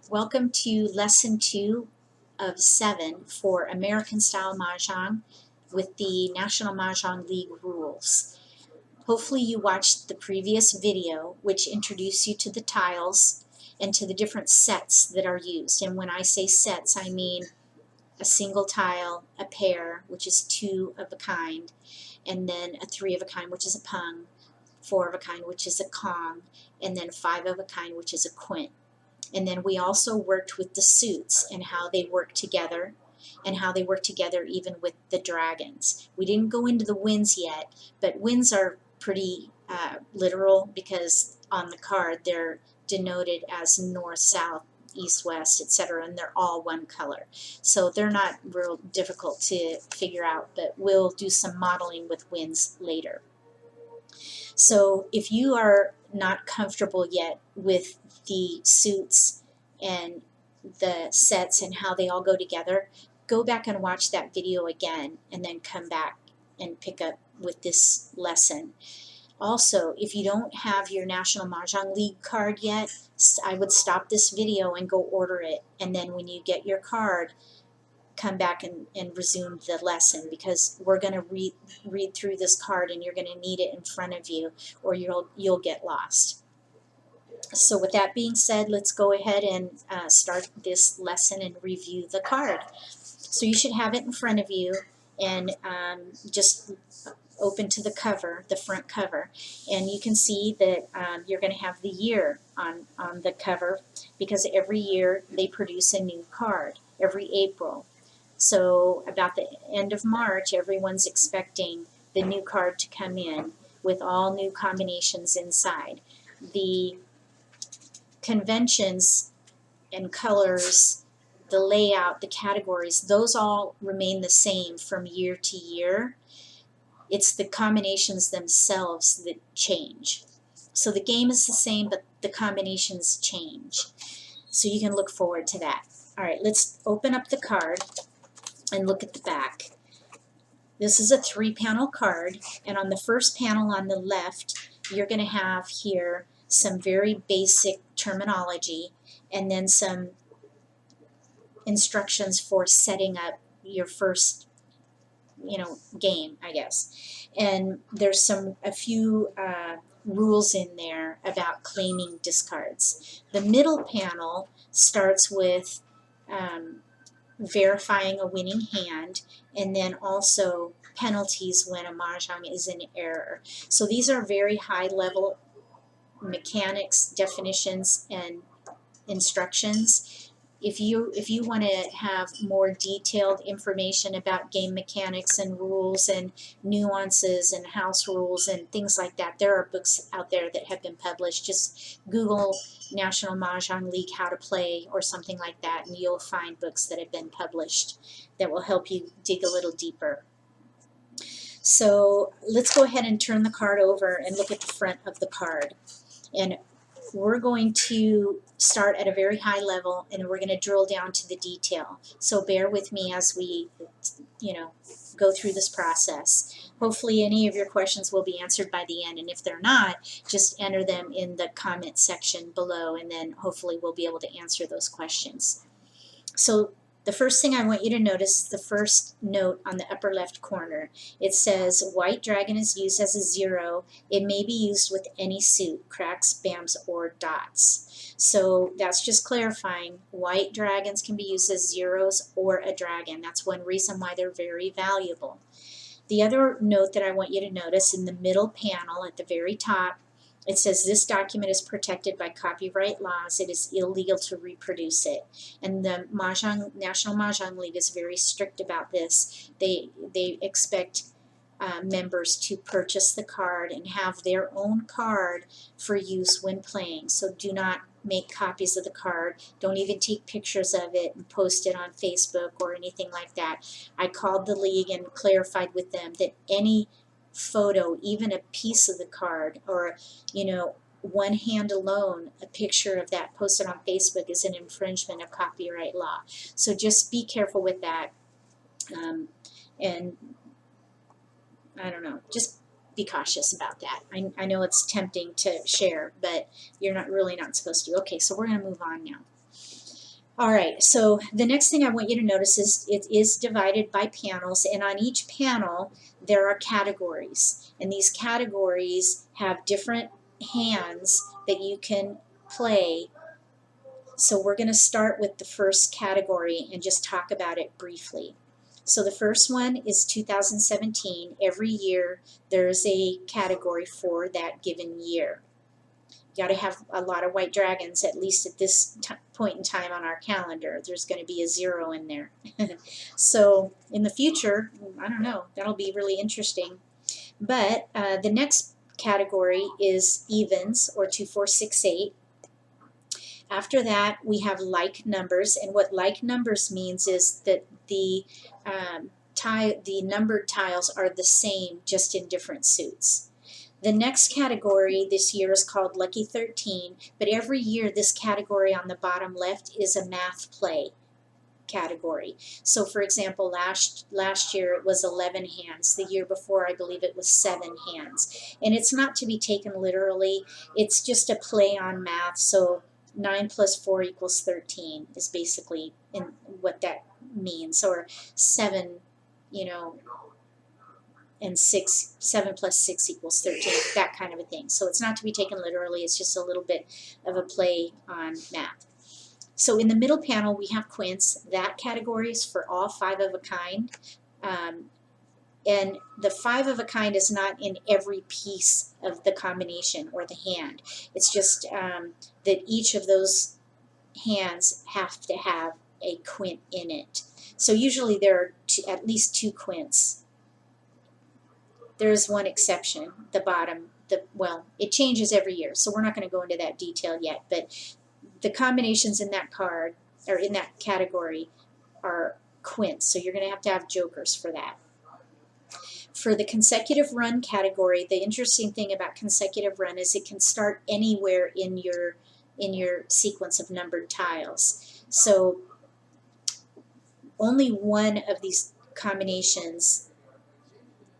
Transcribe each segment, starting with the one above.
Welcome to Lesson 2 of 7 for American Style Mahjong with the National Mahjong League rules. Hopefully you watched the previous video, which introduced you to the tiles and to the different sets that are used. And when I say sets, I mean a single tile, a pair, which is 2 of a kind, and then a 3 of a kind, which is a pung, 4 of a kind, which is a kong, and then 5 of a kind, which is a quint. And then we also worked with the suits and how they work together and how they work together even with the dragons. We didn't go into the winds yet, but winds are pretty literal because on the card they're denoted as north, south, east, west, etc., and they're all one color. So they're not real difficult to figure out, but we'll do some modeling with winds later. So if you are not comfortable yet with the suits and the sets and how they all go together, go back and watch that video again and then come back and pick up with this lesson. Also, if you don't have your National Mahjong League card yet, I would stop this video and go order it, and then when you get your card, come back and resume the lesson, because we're going to read through this card and you're going to need it in front of you or you'll get lost. So with that being said, let's go ahead and start this lesson and review the card. So you should have it in front of you, and just open to the cover, the front cover, and you can see that you're going to have the year on the cover, because every year they produce a new card, every April. So about the end of March, everyone's expecting the new card to come in with all new combinations inside. The conventions and colors, the layout, the categories, those all remain the same from year to year. It's the combinations themselves that change. So the game is the same, but the combinations change. So you can look forward to that. All right, let's open up the card and look at the back. This is a 3-panel card, and on the first panel on the left, you're going to have here some very basic terminology and then some instructions for setting up your first game, I guess. And there's a few rules in there about claiming discards. The middle panel starts with verifying a winning hand, and then also penalties when a mahjong is in error. So these are very high level mechanics, definitions, and instructions. If you want to have more detailed information about game mechanics and rules and nuances and house rules and things like that, there are books out there that have been published. Just Google National Mahjong League How to Play or something like that, and you'll find books that have been published that will help you dig a little deeper. So let's go ahead and turn the card over and look at the front of the card. And we're going to start at a very high level, and we're going to drill down to the detail. So bear with me as we, go through this process. Hopefully any of your questions will be answered by the end, and if they're not, just enter them in the comment section below, and then hopefully we'll be able to answer those questions. So the first thing I want you to notice is the first note on the upper left corner. It says white dragon is used as a 0. It may be used with any suit, cracks, bams, or dots. So that's just clarifying. White dragons can be used as 0s or a dragon. That's one reason why they're very valuable. The other note that I want you to notice in the middle panel at the very top, it says this document is protected by copyright laws. It is illegal to reproduce it. And the National Mahjong League is very strict about this. They expect members to purchase the card and have their own card for use when playing. So do not make copies of the card. Don't even take pictures of it and post it on Facebook or anything like that. I called the league and clarified with them that any photo, even a piece of the card, or one hand alone, a picture of that posted on Facebook is an infringement of copyright law. So just be careful with that, and I don't know, just be cautious about that. I know it's tempting to share, but you're not supposed to. Okay, so we're going to move on now. All right, so the next thing I want you to notice is it is divided by panels, and on each panel there are categories, and these categories have different hands that you can play. So we're going to start with the first category and just talk about it briefly. So the first one is 2017. Every year there's a category for that given year. You got to have a lot of white dragons, at least at this point in time on our calendar. There's going to be a 0 in there. So in the future, I don't know, that'll be really interesting. But the next category is evens, or 2, 4, 6, 8. After that, we have like numbers, and what like numbers means is that the numbered tiles are the same, just in different suits. The next category this year is called Lucky 13, but every year this category on the bottom left is a math play category. So for example, last year it was 11 hands. The year before, I believe it was 7 hands. And it's not to be taken literally. It's just a play on math. So 9 plus 4 equals 13 is basically in what that means. Or 7, you know, and 7 plus 6 equals 13, that kind of a thing. So it's not to be taken literally, it's just a little bit of a play on math. So in the middle panel we have quints. That category is for all 5 of a kind. And the 5 of a kind is not in every piece of the combination or the hand. It's just that each of those hands have to have a quint in it. So usually there are at least 2 quints. There is one exception, the bottom. Well, it changes every year, so we're not going to go into that detail yet, but the combinations in that card, or in that category, are quints, so you're going to have jokers for that. For the consecutive run category, the interesting thing about consecutive run is it can start anywhere in your sequence of numbered tiles. So only one of these combinations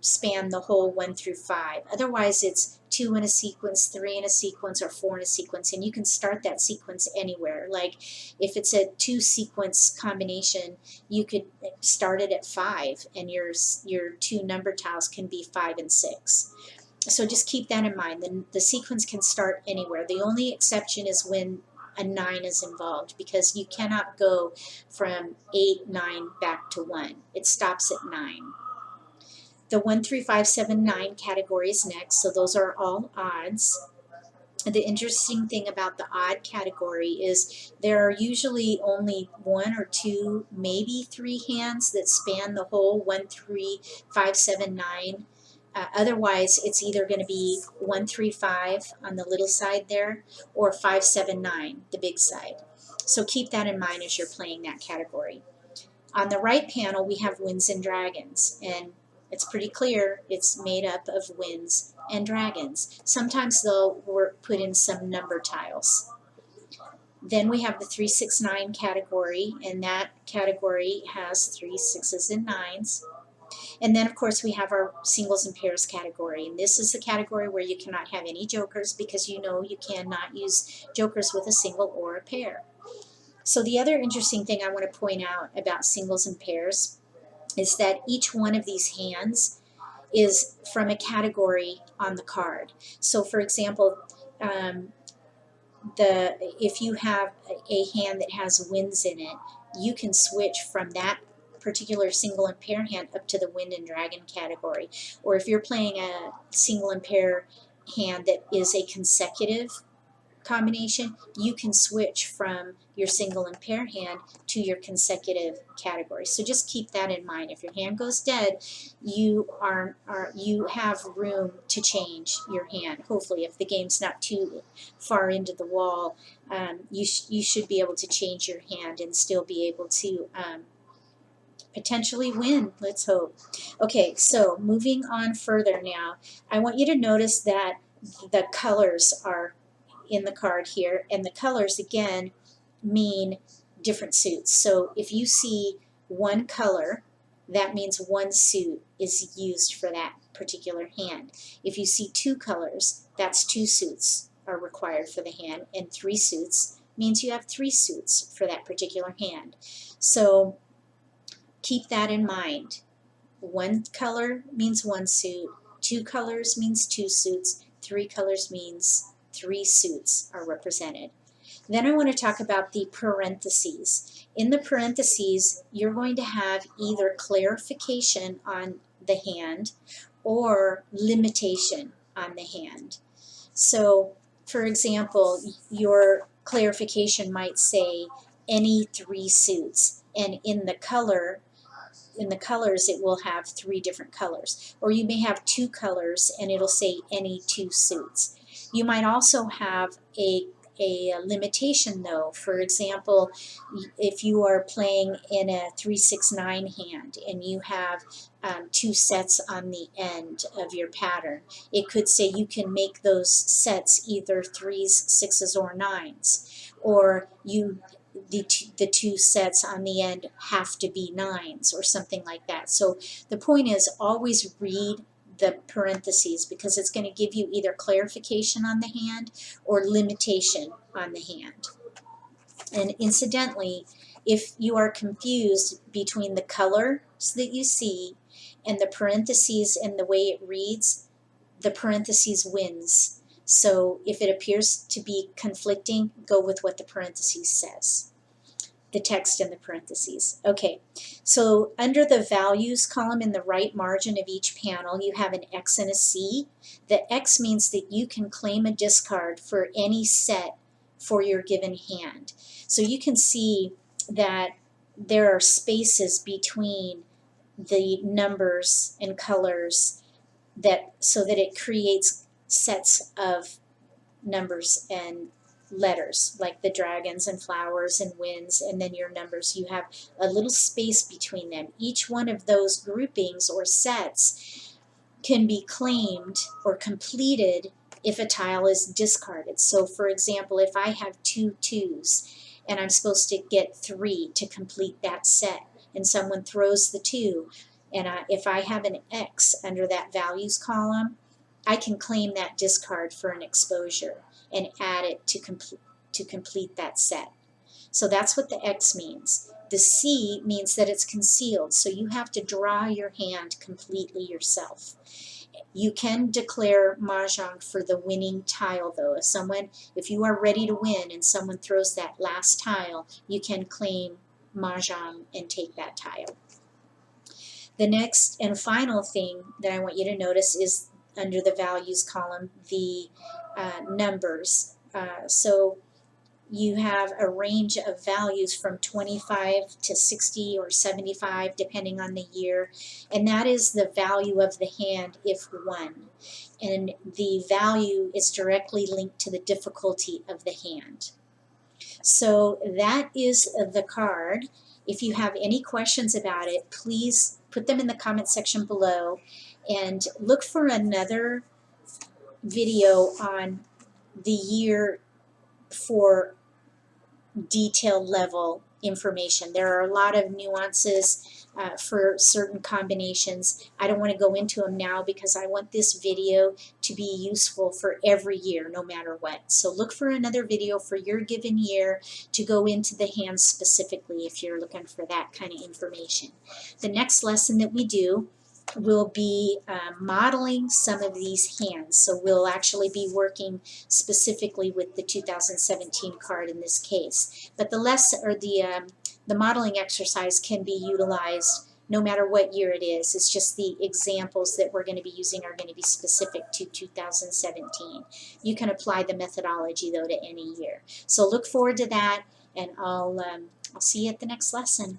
span the whole 1 through 5. Otherwise it's 2 in a sequence, 3 in a sequence, or 4 in a sequence, and you can start that sequence anywhere. Like if it's a 2 sequence combination, you could start it at 5, and your 2 number tiles can be 5 and 6. So just keep that in mind. The sequence can start anywhere. The only exception is when a 9 is involved, because you cannot go from 8, 9 back to 1. It stops at 9. The 1, 3, 5, 7, 9 category is next, so those are all odds. The interesting thing about the odd category is there are usually only 1 or 2, maybe 3 hands that span the whole 1, 3, 5, 7, 9. Otherwise, it's either going to be 1, 3, 5 on the little side there, or 5, 7, 9, the big side. So keep that in mind as you're playing that category. On the right panel, we have winds and dragons, and it's pretty clear it's made up of winds and dragons. Sometimes they'll put in some number tiles. Then we have the 3, 6, 9 category, and that category has 3, 6s, and 9s. And then of course we have our singles and pairs category, and this is the category where you cannot have any jokers, because you know you cannot use jokers with a single or a pair. So the other interesting thing I want to point out about singles and pairs is that each one of these hands is from a category on the card. So for example, if you have a hand that has winds in it, you can switch from that particular single and pair hand up to the wind and dragon category. Or if you're playing a single and pair hand that is a consecutive combination, you can switch from your single and pair hand to your consecutive category. So just keep that in mind. If your hand goes dead, you have room to change your hand. Hopefully, if the game's not too far into the wall, you should be able to change your hand and still be able to potentially win. Let's hope. Okay, so moving on further now, I want you to notice that the colors are in the card here, and the colors again mean different suits. So if you see one color, that means one suit is used for that particular hand. If you see 2 colors, that's 2 suits are required for the hand, and 3 suits means you have 3 suits for that particular hand. So keep that in mind. 1 color means 1 suit, 2 colors means 2 suits, 3 colors means 3 suits are represented. Then I want to talk about the parentheses. In the parentheses, you're going to have either clarification on the hand or limitation on the hand. So, for example, your clarification might say any 3 suits, and in the colors it will have 3 different colors. Or you may have 2 colors and it'll say any 2 suits. You might also have a limitation though. For example, if you are playing in a 3-6-9 hand and you have 2 sets on the end of your pattern, it could say you can make those sets either 3s, 6s, or 9s, or the 2 sets on the end have to be 9s or something like that. So the point is, always read the parentheses, because it's going to give you either clarification on the hand or limitation on the hand. And incidentally, if you are confused between the colors that you see and the parentheses and the way it reads, the parentheses wins. So if it appears to be conflicting, go with what the parentheses says. The text in the parentheses. Okay, so under the values column in the right margin of each panel, you have an X and a C. The X means that you can claim a discard for any set for your given hand. So you can see that there are spaces between the numbers and colors so that it creates sets of numbers and letters, like the dragons and flowers and winds, and then your numbers. You have a little space between them. Each one of those groupings or sets can be claimed or completed if a tile is discarded. So for example, if I have 2 2s and I'm supposed to get 3 to complete that set, and someone throws the 2, and if I have an X under that values column, I can claim that discard for an exposure and add it to complete that set. So that's what the X means. The C means that it's concealed, so you have to draw your hand completely yourself. You can declare Mah Jongg for the winning tile though. If you are ready to win and someone throws that last tile, you can claim Mah Jongg and take that tile. The next and final thing that I want you to notice is under the values column, the numbers. So you have a range of values from 25 to 60 or 75 depending on the year, and that is the value of the hand if won. And the value is directly linked to the difficulty of the hand. So that is the card. If you have any questions about it, please put them in the comment section below, and look for another video on the year for detail level information. There are a lot of nuances for certain combinations. I don't want to go into them now because I want this video to be useful for every year, no matter what. So look for another video for your given year to go into the hands specifically if you're looking for that kind of information. The next lesson that we do will be modeling some of these hands. So we'll actually be working specifically with the 2017 card in this case. But the lesson, or the modeling exercise, can be utilized no matter what year it is. It's just the examples that we're going to be using are going to be specific to 2017. You can apply the methodology though to any year. So look forward to that, and I'll see you at the next lesson.